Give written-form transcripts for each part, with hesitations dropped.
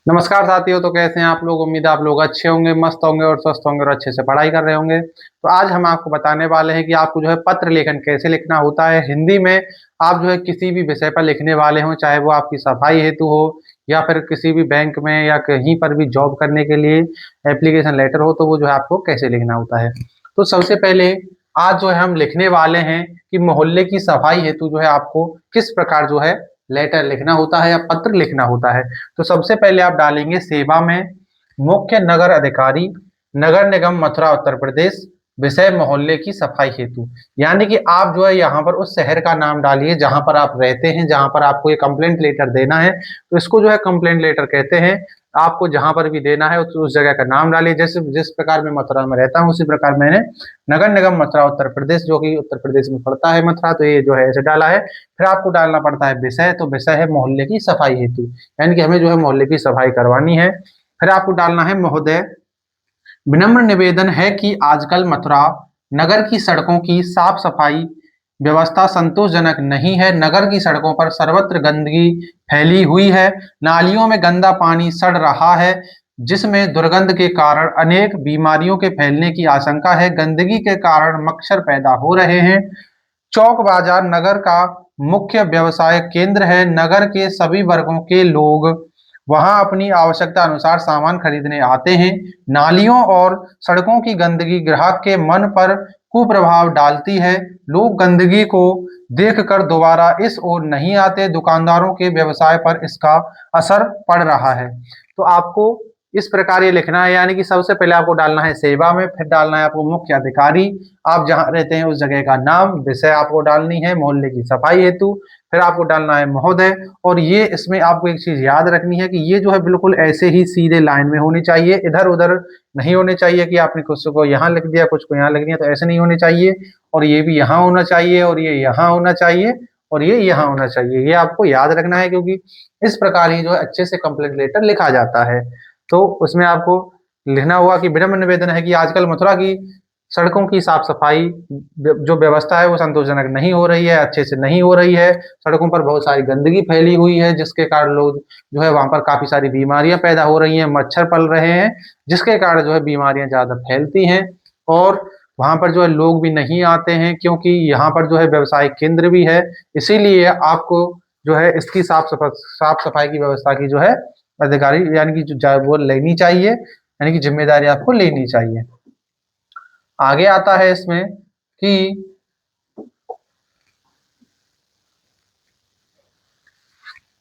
नमस्कार साथियों। तो कैसे हैं आप लोग? उम्मीद है आप लोग अच्छे होंगे, मस्त होंगे और स्वस्थ होंगे और अच्छे से पढ़ाई कर रहे होंगे। तो आज हम आपको बताने वाले हैं कि आपको जो है पत्र लेखन कैसे लिखना होता है हिंदी में। आप जो है किसी भी विषय पर लिखने वाले हो, चाहे वो आपकी सफाई हेतु हो या फिर किसी भी बैंक में या कहीं पर भी जॉब करने के लिए एप्लीकेशन लेटर हो, तो वो जो है आपको कैसे लिखना होता है। तो सबसे पहले आज जो है हम लिखने वाले हैं कि मोहल्ले की सफाई हेतु जो है आपको किस प्रकार जो है लेटर लिखना होता है या पत्र लिखना होता है। तो सबसे पहले आप डालेंगे सेवा में मुख्य नगर अधिकारी, नगर निगम मथुरा उत्तर प्रदेश, विषय मोहल्ले की सफाई हेतु। यानी कि आप जो है यहाँ पर उस शहर का नाम डालिए जहां पर आप रहते हैं, जहां पर आपको ये कंप्लेंट लेटर देना है। तो इसको जो है कंप्लेंट लेटर कहते हैं। आपको जहां पर भी देना है उस जगह का नाम डालिए। जैसे जिस प्रकार मैं मथुरा में रहता हूँ उसी प्रकार मैंने नगर निगम मथुरा उत्तर प्रदेश, जो कि उत्तर प्रदेश में पड़ता है मथुरा, तो ये जो है ऐसे डाला है। फिर आपको डालना पड़ता है विषय। तो विषय है मोहल्ले की सफाई हेतु, यानी कि हमें जो है मोहल्ले की सफाई करवानी है। फिर आपको डालना है महोदय, विनम्र निवेदन है कि आजकल मथुरा नगर की सड़कों की साफ सफाई व्यवस्था संतोषजनक नहीं है। नगर की सड़कों पर सर्वत्र गंदगी फैली हुई है। नालियों में गंदा पानी सड़ रहा है, जिसमें दुर्गंध के कारण अनेक बीमारियों के फैलने की आशंका है। गंदगी के कारण मच्छर पैदा हो रहे हैं। चौक बाजार नगर का मुख्य व्यवसाय केंद्र है। नगर के सभी वर्गों के लोग वहां अपनी आवश्यकता अनुसार सामान खरीदने आते हैं। नालियों और सड़कों की गंदगी ग्राहक के मन पर कुप्रभाव डालती है। लोग गंदगी को देखकर दोबारा इस ओर नहीं आते। दुकानदारों के व्यवसाय पर इसका असर पड़ रहा है। तो आपको इस प्रकार ये लिखना है, यानी कि सबसे पहले आपको डालना है सेवा में, फिर डालना है आपको मुख्य अधिकारी, आप जहां रहते हैं उस जगह का नाम, विषय आपको डालनी है मोहल्ले की सफाई हेतु, फिर आपको डालना है महोदय। और ये इसमें आपको एक चीज याद रखनी है कि ये जो है बिल्कुल ऐसे ही सीधे लाइन में होनी चाहिए, इधर उधर नहीं होने चाहिए कि आपने कुछ को यहाँ लिख दिया कुछ को यहाँ लिख दिया, तो ऐसे नहीं होने चाहिए। और ये भी यहाँ होना चाहिए और ये यहाँ होना चाहिए और ये यहाँ होना चाहिए। ये आपको याद रखना है, क्योंकि इस प्रकार ही जो है अच्छे से कंप्लेंट लेटर लिखा जाता है। तो उसमें आपको लिखना होगा कि विनम्र निवेदन है कि आजकल मथुरा की सड़कों की साफ सफाई जो व्यवस्था है वो संतोषजनक नहीं हो रही है, अच्छे से नहीं हो रही है। सड़कों पर बहुत सारी गंदगी फैली हुई है, जिसके कारण लोग जो है वहां पर काफी सारी बीमारियां पैदा हो रही हैं, मच्छर पल रहे हैं, जिसके कारण जो है बीमारियां ज्यादा फैलती हैं। और वहां पर जो है लोग भी नहीं आते हैं, क्योंकि यहाँ पर जो है व्यवसायिक केंद्र भी है। इसीलिए आपको जो है इसकी साफ सफाई की व्यवस्था की जो है अधिकारी यानी कि जो वो लेनी चाहिए, यानी कि जिम्मेदारी आपको लेनी चाहिए। आगे आता है इसमें कि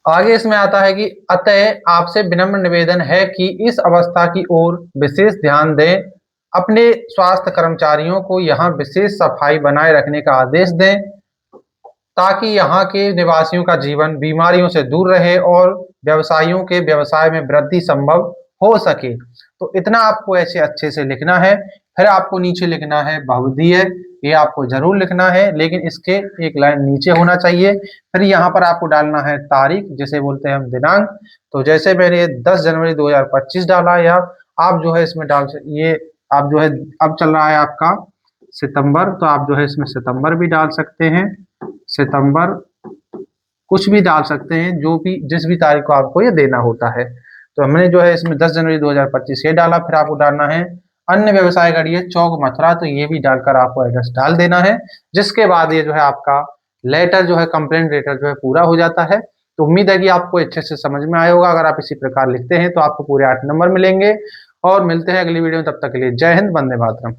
आगे इसमें आता है कि अतः आपसे विनम्र निवेदन है कि इस अवस्था की ओर विशेष ध्यान दें। अपने स्वास्थ्य कर्मचारियों को यहाँ विशेष सफाई बनाए रखने का आदेश दें, ताकि यहाँ के निवासियों का जीवन बीमारियों से दूर रहे और व्यवसायियों के व्यवसाय में वृद्धि संभव हो सके। तो इतना आपको ऐसे अच्छे से लिखना है। फिर आपको नीचे लिखना है भवदीय, ये आपको जरूर लिखना है, लेकिन इसके एक लाइन नीचे होना चाहिए। फिर यहाँ पर आपको डालना है तारीख, जिसे बोलते हैं हम दिनांक। तो जैसे मैंने 10 जनवरी 2025 डाला, या आप जो है इसमें ये आप जो है अब चल रहा है आपका सितंबर, तो आप जो है इसमें सितंबर भी डाल सकते हैं, सितंबर कुछ भी डाल सकते हैं, जो भी जिस भी तारीख को आपको ये देना होता है। तो हमने जो है इसमें 10 जनवरी 2025 ये डाला। फिर आपको डालना है अन्य व्यवसाय करिए चौक मथुरा, तो ये भी डालकर आपको एड्रेस डाल देना है। जिसके बाद ये जो है आपका लेटर जो है कंप्लेंट लेटर जो है पूरा हो जाता है। तो उम्मीद है कि आपको अच्छे से समझ में आया होगा। अगर आप इसी प्रकार लिखते हैं तो आपको पूरे 8 नंबर मिलेंगे। और मिलते हैं अगली वीडियो में, तब तक के लिए जय हिंद, वंदे मातरम।